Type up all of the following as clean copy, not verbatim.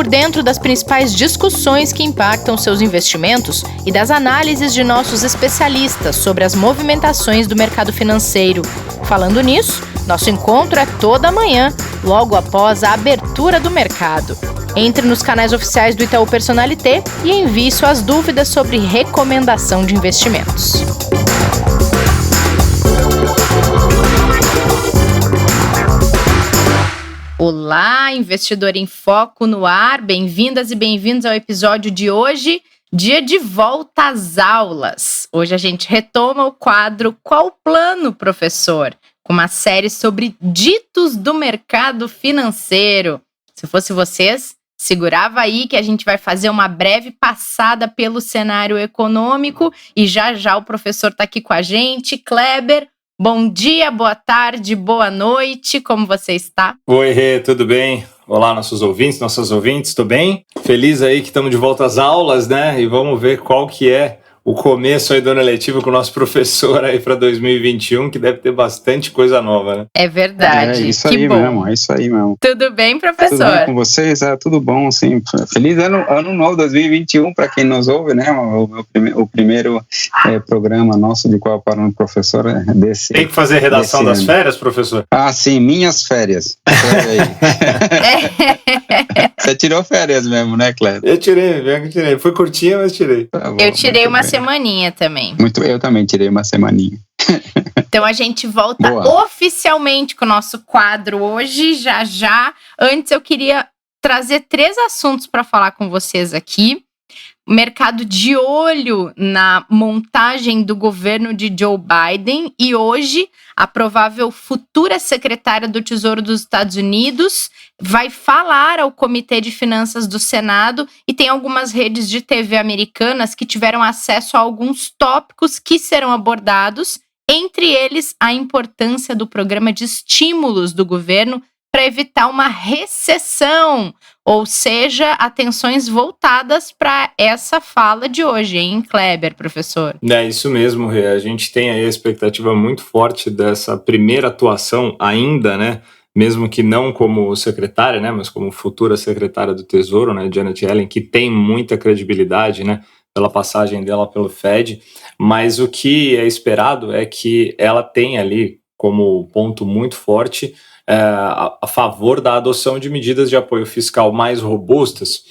por dentro das principais discussões que impactam seus investimentos e das análises de nossos especialistas sobre as movimentações do mercado financeiro. Falando nisso, nosso encontro é toda manhã, logo após a abertura do mercado. Entre nos canais oficiais do Itaú Personalité e envie suas dúvidas sobre recomendação de investimentos. Olá, investidor em foco no ar, bem-vindas e bem-vindos ao episódio de hoje, dia de volta às aulas. Hoje a gente retoma o quadro Qual o Plano, Professor? Com uma série sobre ditos do mercado financeiro. Se fosse vocês, segurava aí que a gente vai fazer uma breve passada pelo cenário econômico e já já o professor está aqui com a gente. Kleber, bom dia, boa tarde, boa noite, como você está? Oi, Rê, tudo bem? Olá, nossos ouvintes, nossas ouvintes, tudo bem? Feliz aí que estamos de volta às aulas, né? E vamos ver qual que é o começo aí do ano letivo com o nosso professor aí para 2021, que deve ter bastante coisa nova, né? É verdade, é isso que aí bom. mesmo, é isso aí mesmo. Tudo bem, professor? Tudo bem com vocês? Tudo bom, sim. Feliz ano novo 2021 para quem nos ouve, né? O primeiro programa nosso de Qual para um Professor desse. Tem que fazer redação das férias, professor? Ah, sim, minhas férias. Você tirou férias mesmo, né, Cléber? Eu tirei. Foi curtinha, mas tirei. Tá bom, eu tirei uma bem. semaninha também. Eu também tirei uma semaninha. Então a gente volta oficialmente com o nosso quadro hoje, já. Antes eu queria trazer 3 assuntos para falar com vocês aqui. O mercado de olho na montagem do governo de Joe Biden e hoje a provável futura secretária do Tesouro dos Estados Unidos vai falar ao Comitê de Finanças do Senado e tem algumas redes de TV americanas que tiveram acesso a alguns tópicos que serão abordados, entre eles a importância do programa de estímulos do governo para evitar uma recessão, ou seja, atenções voltadas para essa fala de hoje, hein, Kleber, professor? É isso mesmo, Rê. A gente tem aí a expectativa muito forte dessa primeira atuação ainda, né? Mesmo que não como secretária, né? Mas como futura secretária do Tesouro, né? Janet Yellen, que tem muita credibilidade, né? Pela passagem dela pelo Fed. Mas o que é esperado é que ela tenha ali como ponto muito forte a favor da adoção de medidas de apoio fiscal mais robustas,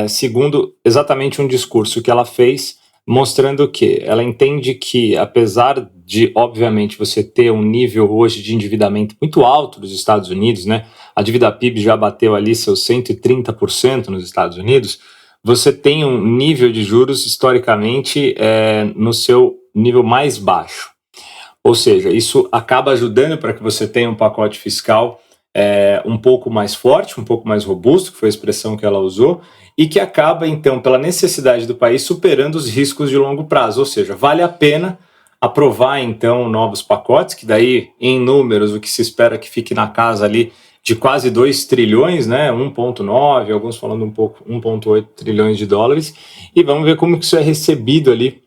segundo exatamente um discurso que ela fez, mostrando que ela entende que, apesar de, obviamente, você ter um nível hoje de endividamento muito alto dos Estados Unidos, né? A dívida PIB já bateu ali seus 130% nos Estados Unidos, você tem um nível de juros historicamente no seu nível mais baixo. Ou seja, isso acaba ajudando para que você tenha um pacote fiscal um pouco mais forte, um pouco mais robusto, que foi a expressão que ela usou, e que acaba, então, pela necessidade do país, superando os riscos de longo prazo. Ou seja, vale a pena aprovar, então, novos pacotes, que daí, em números, o que se espera que fique na casa ali de quase 2 trilhões, né? 1,9, alguns falando um pouco, 1,8 trilhões de dólares, e vamos ver como que isso é recebido ali,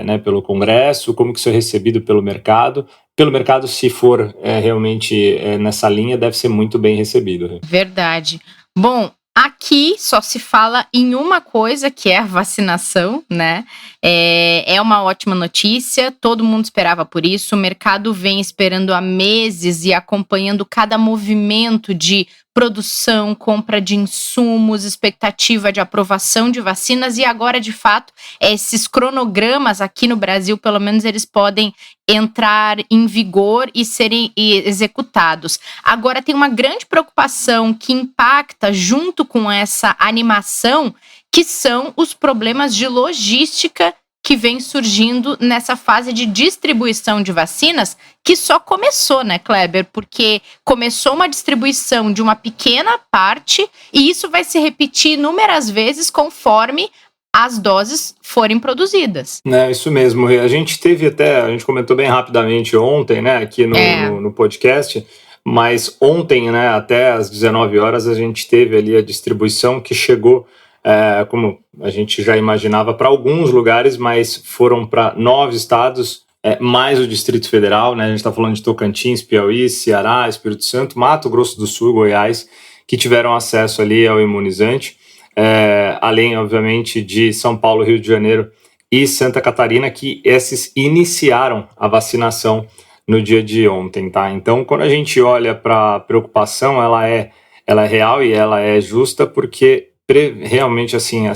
né, pelo Congresso, como que isso é recebido pelo mercado. Pelo mercado, se for realmente nessa linha, deve ser muito bem recebido. Verdade. Bom, aqui só se fala em uma coisa, que é a vacinação, né? É uma ótima notícia, todo mundo esperava por isso, o mercado vem esperando há meses e acompanhando cada movimento de produção, compra de insumos, expectativa de aprovação de vacinas e agora, de fato, esses cronogramas aqui no Brasil, pelo menos eles podem entrar em vigor e serem executados. Agora, tem uma grande preocupação que impacta junto com essa animação, que são os problemas de logística que vem surgindo nessa fase de distribuição de vacinas, que só começou, né, Kleber? Porque começou uma distribuição de uma pequena parte e isso vai se repetir inúmeras vezes conforme as doses forem produzidas. É isso mesmo. A gente comentou bem rapidamente ontem, né, aqui no podcast, mas ontem, né, até às 19 horas, a gente teve ali a distribuição que chegou, como a gente já imaginava, para alguns lugares, mas foram para 9 estados, mais o Distrito Federal, né, a gente está falando de Tocantins, Piauí, Ceará, Espírito Santo, Mato Grosso do Sul, Goiás, que tiveram acesso ali ao imunizante, além, obviamente, de São Paulo, Rio de Janeiro e Santa Catarina, que esses iniciaram a vacinação no dia de ontem, tá? Então, quando a gente olha para a preocupação, ela é real e ela é justa, porque realmente, assim,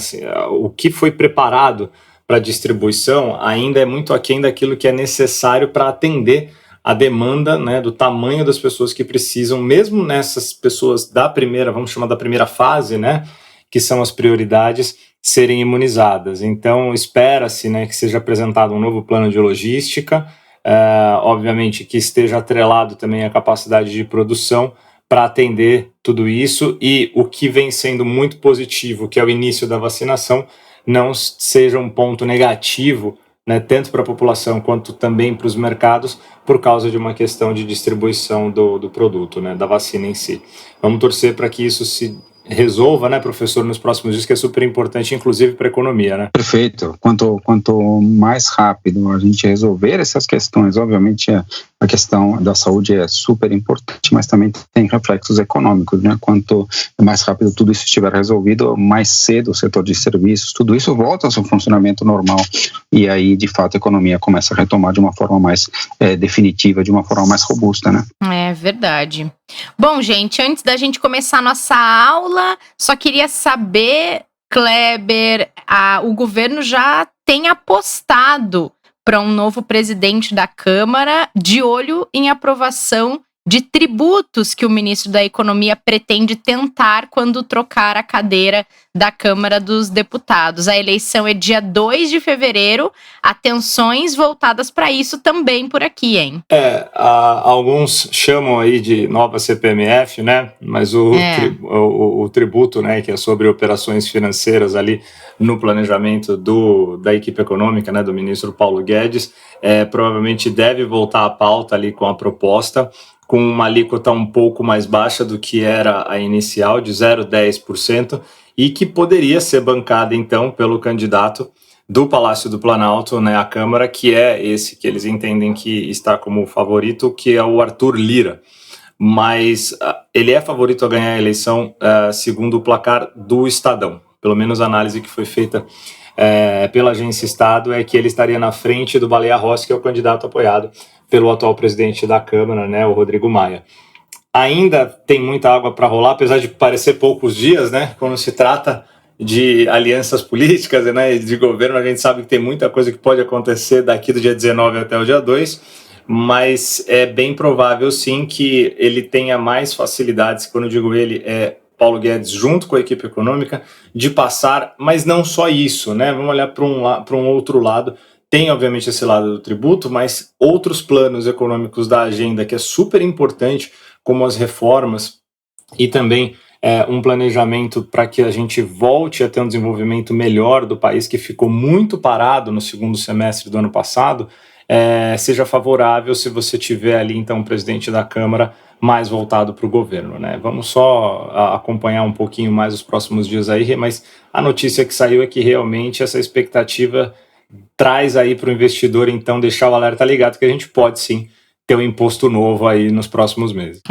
o que foi preparado para distribuição ainda é muito aquém daquilo que é necessário para atender a demanda, né, do tamanho das pessoas que precisam, mesmo nessas pessoas da primeira, vamos chamar da primeira fase, né, que são as prioridades, serem imunizadas. Então, espera-se, né, que seja apresentado um novo plano de logística, obviamente que esteja atrelado também à capacidade de produção para atender tudo isso, e o que vem sendo muito positivo, que é o início da vacinação, não seja um ponto negativo, né, tanto para a população quanto também para os mercados, por causa de uma questão de distribuição do produto, né, da vacina em si. Vamos torcer para que isso se resolva, né, professor, nos próximos dias, que é super importante, inclusive para a economia, né? Perfeito. Quanto mais rápido a gente resolver essas questões, obviamente a questão da saúde é super importante, mas também tem reflexos econômicos, né? Quanto mais rápido tudo isso estiver resolvido, mais cedo o setor de serviços, tudo isso volta ao seu funcionamento normal, e aí, de fato, a economia começa a retomar de uma forma mais definitiva, de uma forma mais robusta, né? É verdade. Bom, gente, antes da gente começar a nossa aula, só queria saber, Kleber, o governo já tem apostado para um novo presidente da Câmara, de olho em aprovação de tributos que o ministro da Economia pretende tentar quando trocar a cadeira da Câmara dos Deputados. A eleição é dia 2 de fevereiro, atenções voltadas para isso também por aqui, hein? Alguns chamam aí de nova CPMF, né? Mas o tributo, né, que é sobre operações financeiras ali no planejamento da equipe econômica, né, do ministro Paulo Guedes, provavelmente deve voltar à pauta ali com a proposta, com uma alíquota um pouco mais baixa do que era a inicial, de 0,10%, e que poderia ser bancada, então, pelo candidato do Palácio do Planalto, né, à Câmara, que é esse que eles entendem que está como favorito, que é o Arthur Lira. Mas ele é favorito a ganhar a eleição segundo o placar do Estadão. Pelo menos a análise que foi feita pela Agência Estado é que ele estaria na frente do Baleia Rossi, que é o candidato apoiado pelo atual presidente da Câmara, né, o Rodrigo Maia. Ainda tem muita água para rolar, apesar de parecer poucos dias, né, quando se trata de alianças políticas, né, de governo, a gente sabe que tem muita coisa que pode acontecer daqui do dia 19 até o dia 2, mas é bem provável, sim, que ele tenha mais facilidades, quando eu digo ele, Paulo Guedes, junto com a equipe econômica, de passar, mas não só isso, né, vamos olhar para um outro lado. Tem, obviamente, esse lado do tributo, mas outros planos econômicos da agenda, que é super importante, como as reformas e também um planejamento para que a gente volte a ter um desenvolvimento melhor do país, que ficou muito parado no segundo semestre do ano passado, seja favorável se você tiver ali, então, o presidente da Câmara mais voltado para o governo, né? Vamos só acompanhar um pouquinho mais os próximos dias aí, mas a notícia que saiu é que realmente essa expectativa traz aí para o investidor, então, deixar o alerta ligado que a gente pode, sim, ter um imposto novo aí nos próximos meses.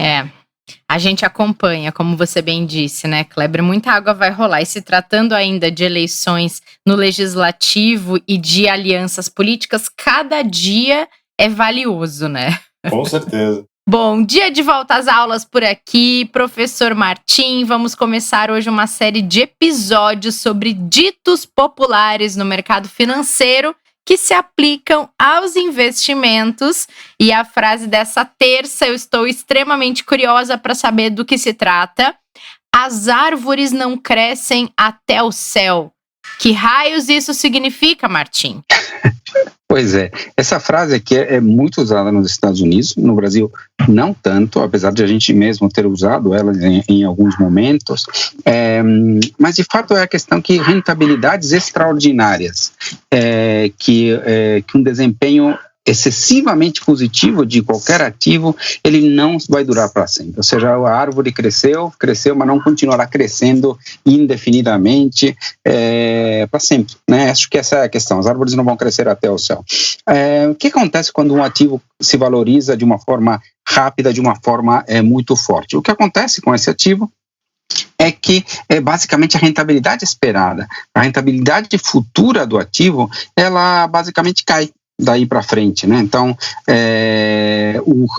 A gente acompanha, como você bem disse, né, Kleber? Muita água vai rolar. E se tratando ainda de eleições no legislativo e de alianças políticas, cada dia é valioso, né? Com certeza. Bom, dia de volta às aulas por aqui, professor Martim. Vamos começar hoje uma série de episódios sobre ditos populares no mercado financeiro que se aplicam aos investimentos. E a frase dessa terça, eu estou extremamente curiosa para saber do que se trata. As árvores não crescem até o céu. Que raios isso significa, Martim? Pois é, essa frase aqui é muito usada nos Estados Unidos, no Brasil não tanto, apesar de a gente mesmo ter usado ela em alguns momentos, mas de fato é a questão que rentabilidades extraordinárias, que um desempenho excessivamente positivo de qualquer ativo, ele não vai durar para sempre. Ou seja, a árvore cresceu, mas não continuará crescendo indefinidamente para sempre, né? Acho que essa é a questão. As árvores não vão crescer até o céu. O que acontece quando um ativo se valoriza de uma forma rápida, de uma forma muito forte? O que acontece com esse ativo é que é basicamente a rentabilidade esperada, a rentabilidade futura do ativo, ela basicamente cai daí para frente, né? Então,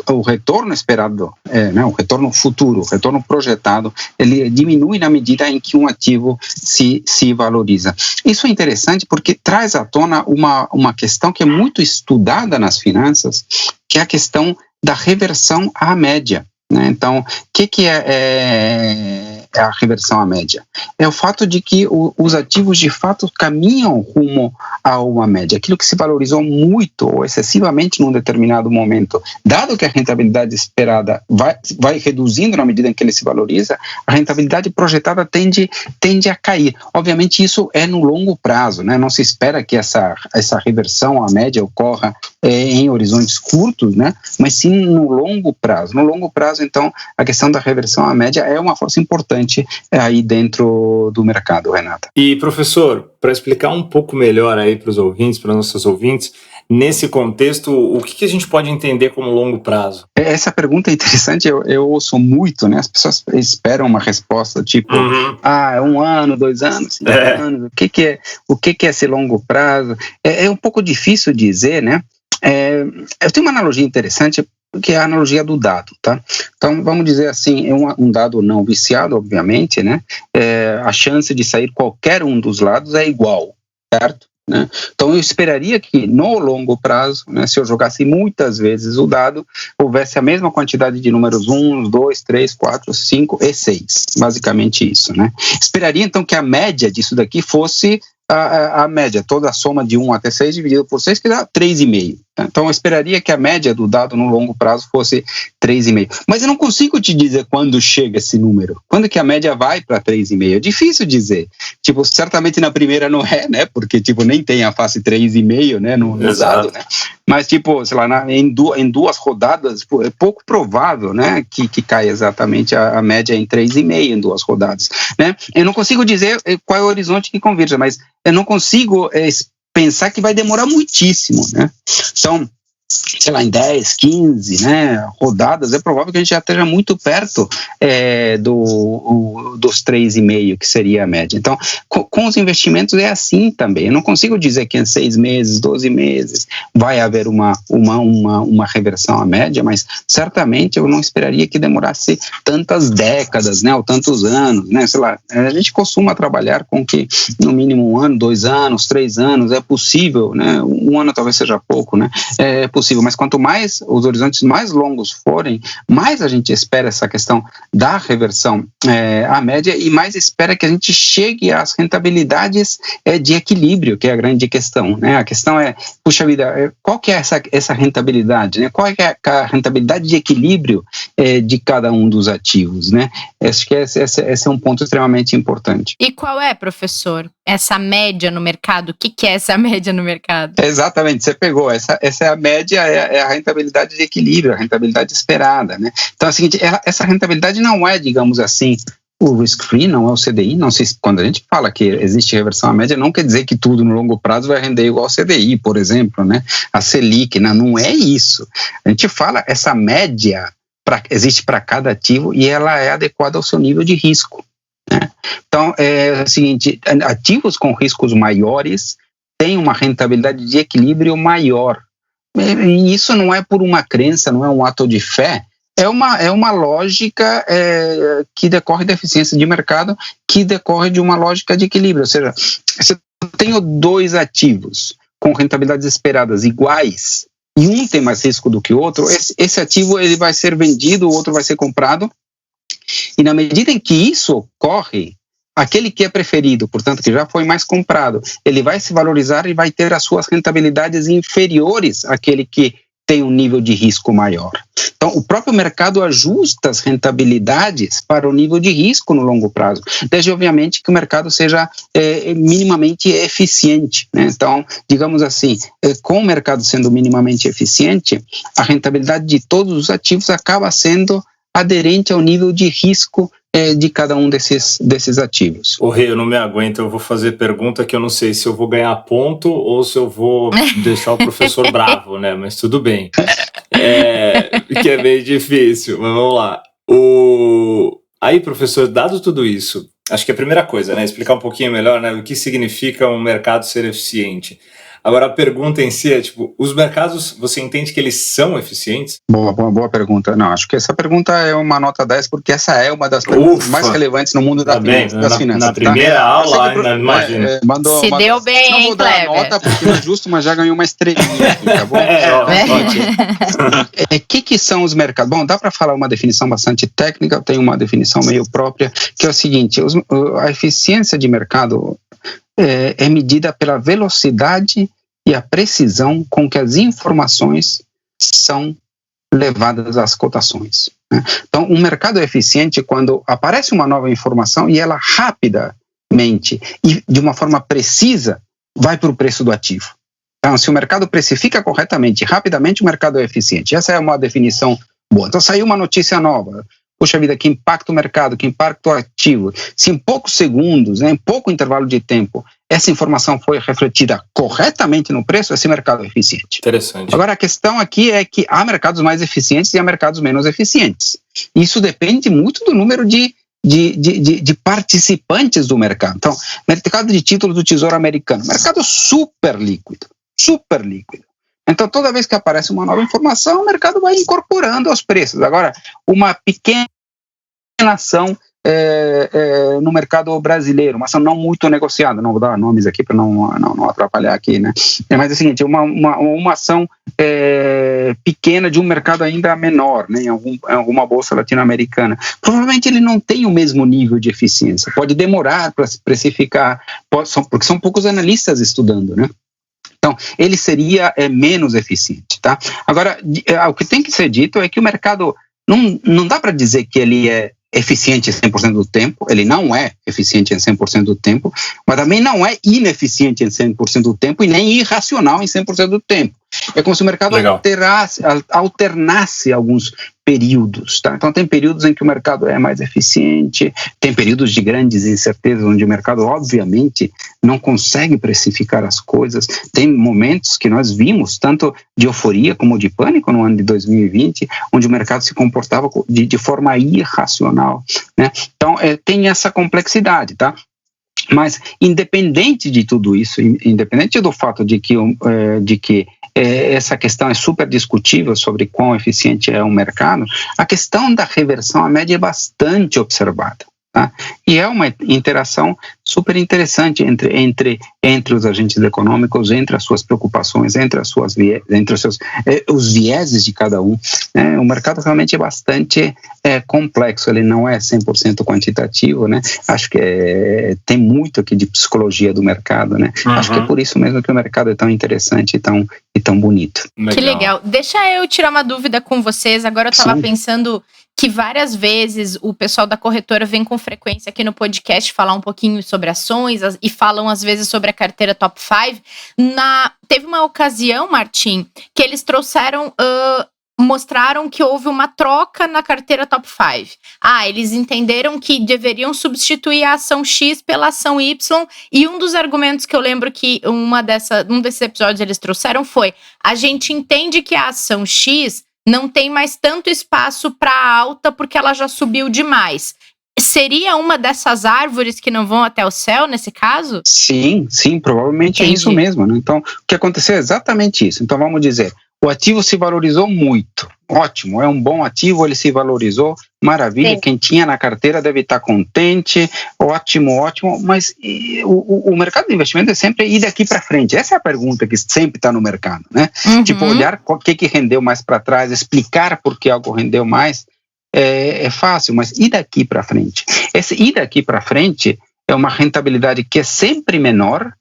o retorno esperado, né, o retorno futuro, o retorno projetado, ele diminui na medida em que um ativo se valoriza. Isso é interessante porque traz à tona uma questão que é muito estudada nas finanças, que é a questão da reversão à média. Né? Então, o que é a reversão à média? É o fato de que os ativos de fato caminham rumo a uma média. Aquilo que se valorizou muito ou excessivamente num determinado momento, dado que a rentabilidade esperada vai reduzindo na medida em que ele se valoriza, a rentabilidade projetada tende a cair. Obviamente isso é no longo prazo, né? Não se espera que essa reversão à média ocorra em horizontes curtos, né? Mas sim no longo prazo. No longo prazo, então, a questão da reversão à média é uma força importante aí dentro do mercado, Renata. E, professor, para explicar um pouco melhor aí para os ouvintes, para nossos ouvintes, nesse contexto, o que a gente pode entender como longo prazo? Essa pergunta é interessante, eu ouço muito, né? As pessoas esperam uma resposta tipo, 1 ano, 2 anos, 5 anos, o que é esse longo prazo? É um pouco difícil dizer, né? Eu tenho uma analogia interessante, que é a analogia do dado, tá? Então, vamos dizer assim, é um dado não viciado, obviamente, né? A chance de sair qualquer um dos lados é igual, certo? Né? Então, eu esperaria que, no longo prazo, né, se eu jogasse muitas vezes o dado, houvesse a mesma quantidade de números 1, 2, 3, 4, 5 e 6. Basicamente isso, né? Esperaria, então, que a média disso daqui fosse a média, toda a soma de 1 até 6 dividido por 6, que dá 3,5. Então, eu esperaria que a média do dado no longo prazo fosse 3,5. Mas eu não consigo te dizer quando chega esse número. Quando que a média vai para 3,5? É difícil dizer. Tipo, certamente na primeira não é, né? Porque, tipo, nem tem a face 3,5, né? No dado, né? Mas, tipo, sei lá, em 2 rodadas, é pouco provável, né? Que caia exatamente a média em 3,5 em 2 rodadas, né? Eu não consigo dizer qual é o horizonte que converja, mas eu não consigo pensar que vai demorar muitíssimo, né? Então, sei lá, em 10, 15, né, rodadas, é provável que a gente já esteja muito perto dos 3,5, que seria a média. Então, com os investimentos é assim também. Eu não consigo dizer que em 6 meses, 12 meses, vai haver uma reversão à média, mas certamente eu não esperaria que demorasse tantas décadas, né, ou tantos anos, né, sei lá. A gente costuma trabalhar com que, no mínimo 1 ano, 2 anos, 3 anos, é possível, né, 1 ano talvez seja pouco, né, é possível, mas quanto mais os horizontes mais longos forem, mais a gente espera essa questão da reversão à média e mais espera que a gente chegue às rentabilidades de equilíbrio, que é a grande questão, né? A questão é, puxa vida, qual que é essa rentabilidade, né? Qual é a rentabilidade de equilíbrio de cada um dos ativos, né? Acho que esse é um ponto extremamente importante. E qual é, professor, essa média no mercado? O que é essa média no mercado? Exatamente, você pegou, essa é a média, é a rentabilidade de equilíbrio, a rentabilidade esperada, né? Então é o seguinte, essa rentabilidade não é, digamos assim, o risk-free, não é o CDI, não sei se, quando a gente fala que existe reversão à média, não quer dizer que tudo no longo prazo vai render igual ao CDI, por exemplo, né? A Selic, não é isso. A gente fala, essa média existe para cada ativo e ela é adequada ao seu nível de risco, né? Então, é o seguinte, ativos com riscos maiores têm uma rentabilidade de equilíbrio maior. E isso não é por uma crença, não é um ato de fé, é uma lógica que decorre da eficiência de mercado, que decorre de uma lógica de equilíbrio. Ou seja, se eu tenho 2 ativos com rentabilidades esperadas iguais, e um tem mais risco do que o outro, esse ativo ele vai ser vendido, o outro vai ser comprado, e na medida em que isso ocorre, aquele que é preferido, portanto, que já foi mais comprado, ele vai se valorizar e vai ter as suas rentabilidades inferiores àquele que tem um nível de risco maior. Então, o próprio mercado ajusta as rentabilidades para o nível de risco no longo prazo, desde, obviamente, que o mercado seja minimamente eficiente, né? Então, digamos assim, com o mercado sendo minimamente eficiente, a rentabilidade de todos os ativos acaba sendo aderente ao nível de risco de cada um desses ativos. Rei, eu não me aguento, eu vou fazer pergunta que eu não sei se eu vou ganhar ponto ou se eu vou deixar o professor bravo, né? Mas tudo bem. Que é meio difícil, mas vamos lá. Aí, professor, dado tudo isso, acho que a primeira coisa, né, explicar um pouquinho melhor, né, o que significa um mercado ser eficiente. Agora, a pergunta em si é, os mercados, você entende que eles são eficientes? Boa pergunta. Não, acho que essa pergunta é uma nota 10, porque essa é uma das perguntas mais relevantes no mundo das finanças. Na primeira aula, ainda imagina. Deu bem, não vou dar a nota, porque não é justo, mas já ganhou uma estrelinha aqui, tá bom? Que são os mercados? Bom, dá para falar uma definição bastante técnica, eu tenho uma definição meio própria, que é o seguinte, a eficiência de mercado é medida pela velocidade e a precisão com que as informações são levadas às cotações, né? Então, um mercado é eficiente quando aparece uma nova informação e ela rapidamente e de uma forma precisa vai para o preço do ativo. Então, se o mercado precifica corretamente e rapidamente, o mercado é eficiente. Essa é uma definição boa. Então, saiu uma notícia nova. Puxa vida, que impacta o mercado, que impacta o ativo. Se em poucos segundos, né, em pouco intervalo de tempo, essa informação foi refletida corretamente no preço, esse mercado é eficiente. Interessante. Agora, a questão aqui é que há mercados mais eficientes e há mercados menos eficientes. Isso depende muito do número de participantes do mercado. Então, mercado de títulos do Tesouro Americano, mercado super líquido. Então, toda vez que aparece uma nova informação, o mercado vai incorporando aos preços. Agora, uma pequena ação no mercado brasileiro, uma ação não muito negociada, não vou dar nomes aqui para não atrapalhar aqui, né? Mas é o seguinte, uma ação pequena de um mercado ainda menor, né? Em alguma bolsa latino-americana, provavelmente ele não tem o mesmo nível de eficiência, pode demorar para se precificar, porque são poucos analistas estudando, né? Então, ele seria menos eficiente, tá? Agora, o que tem que ser dito é que o mercado, não dá para dizer que ele é eficiente em 100% do tempo, ele não é eficiente em 100% do tempo, mas também não é ineficiente em 100% do tempo e nem irracional em 100% do tempo. É como se o mercado alternasse alguns períodos, tá? Então tem períodos em que o mercado é mais eficiente, tem períodos de grandes incertezas onde o mercado obviamente não consegue precificar as coisas, tem momentos que nós vimos tanto de euforia como de pânico no ano de 2020, onde o mercado se comportava de forma irracional, né? Então tem essa complexidade, tá? Mas independente de tudo isso, independente do fato de que essa questão é super discutível sobre quão eficiente é o mercado, a questão da reversão à média é bastante observada, tá? E é uma interação super interessante entre os agentes econômicos, entre as suas preocupações, entre os vieses de cada um, né? O mercado realmente é bastante complexo, ele não é 100% quantitativo, né? Acho que tem muito aqui de psicologia do mercado, né? Uhum. Acho que é por isso mesmo que o mercado é tão interessante e tão bonito. Legal. Que legal. Deixa eu tirar uma dúvida com vocês. Agora eu estava pensando que várias vezes o pessoal da corretora vem com frequência aqui no podcast falar um pouquinho sobre ações e falam às vezes sobre a carteira Top 5. Teve uma ocasião, Martim, que eles trouxeram... mostraram que houve uma troca na carteira Top 5. Eles entenderam que deveriam substituir a ação X pela ação Y, e um dos argumentos que eu lembro que um desses episódios eles trouxeram foi: a gente entende que a ação X não tem mais tanto espaço para alta porque ela já subiu demais. Seria uma dessas árvores que não vão até o céu, nesse caso? Sim, provavelmente Entendi. É isso mesmo, né? Então, o que aconteceu é exatamente isso. Então, vamos dizer, o ativo se valorizou muito. Ótimo, é um bom ativo, ele se valorizou, maravilha, Sim. Quem tinha na carteira deve estar contente, ótimo, mas o mercado de investimento é sempre ir daqui para frente. Essa é a pergunta que sempre está no mercado, né? Uhum. Tipo, olhar o que rendeu mais para trás, explicar por que algo rendeu mais, é fácil, mas ir daqui para frente. Esse ir daqui para frente é uma rentabilidade que é sempre menor,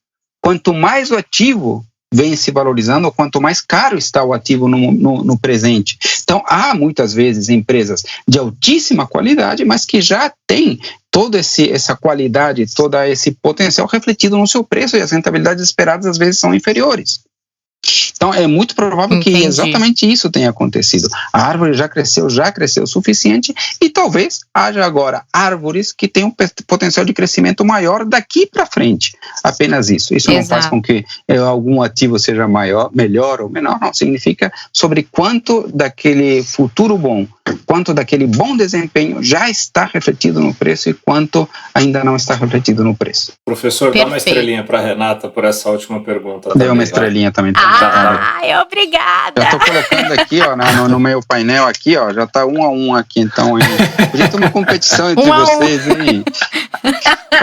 quanto mais o ativo vem se valorizando, ou quanto mais caro está o ativo no presente. Então, há muitas vezes empresas de altíssima qualidade, mas que já têm toda essa qualidade, todo esse potencial refletido no seu preço, e as rentabilidades esperadas às vezes são inferiores. Então, é muito provável Entendi. Que exatamente isso tenha acontecido. A árvore já cresceu o suficiente, e talvez haja agora árvores que tenham potencial de crescimento maior daqui para frente. Apenas isso. Isso Exato. Não faz com que algum ativo seja melhor ou menor, não. Significa sobre quanto daquele futuro bom quanto daquele bom desempenho já está refletido no preço e quanto ainda não está refletido no preço. Professor, dá uma estrelinha para Renata por essa última pergunta. Deu uma estrelinha também. Obrigada. Eu estou colocando aqui, ó, no meu painel aqui, ó, já está 1-1 aqui, então, hein? Podia ter uma competição entre vocês, hein?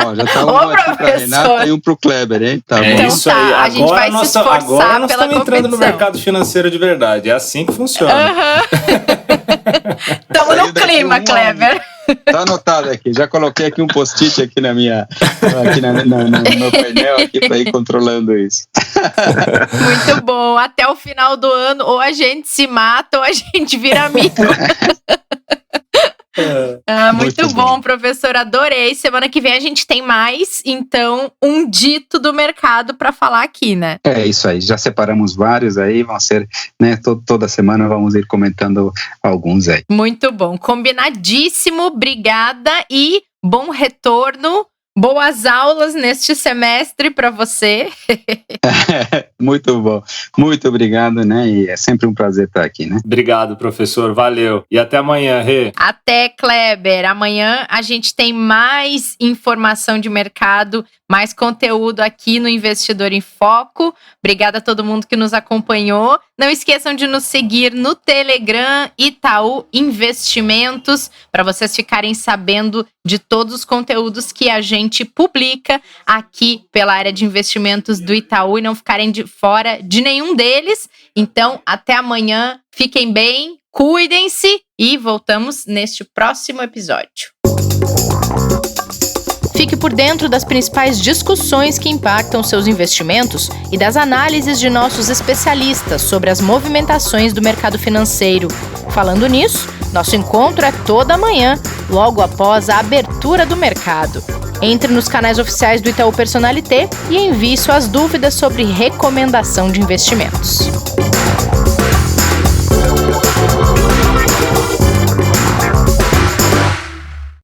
Ó, já está um aqui para Renata e um para o Kleber, hein? Tá bom. Então isso aí. A gente vai se esforçar agora nós pela estamos entrando no mercado financeiro de verdade. É assim que funciona. Estamos no clima, Kleber. Tá anotado aqui, já coloquei aqui um post-it aqui no meu painel aqui para ir controlando isso. Muito bom, até o final do ano ou a gente se mata ou a gente vira amigo. Muito bom, professor, adorei. Semana que vem a gente tem mais, então, um dito do mercado para falar aqui, né? É isso aí, já separamos vários aí, vão ser, né, toda semana vamos ir comentando alguns aí. Muito bom, combinadíssimo, obrigada e bom retorno. Boas aulas neste semestre para você. Muito bom. Muito obrigado, né? E é sempre um prazer estar aqui, né? Obrigado, professor. Valeu. E até amanhã, Rê. Até, Kleber. Amanhã a gente tem mais informação de mercado, mais conteúdo aqui no Investidor em Foco. Obrigada a todo mundo que nos acompanhou. Não esqueçam de nos seguir no Telegram Itaú Investimentos, para vocês ficarem sabendo de todos os conteúdos que a gente publica aqui pela área de investimentos do Itaú e não ficarem de fora de nenhum deles. Então, até amanhã. Fiquem bem, cuidem-se e voltamos neste próximo episódio. Fique por dentro das principais discussões que impactam seus investimentos e das análises de nossos especialistas sobre as movimentações do mercado financeiro. Falando nisso, nosso encontro é toda manhã, logo após a abertura do mercado. Entre nos canais oficiais do Itaú Personalité e envie suas dúvidas sobre recomendação de investimentos.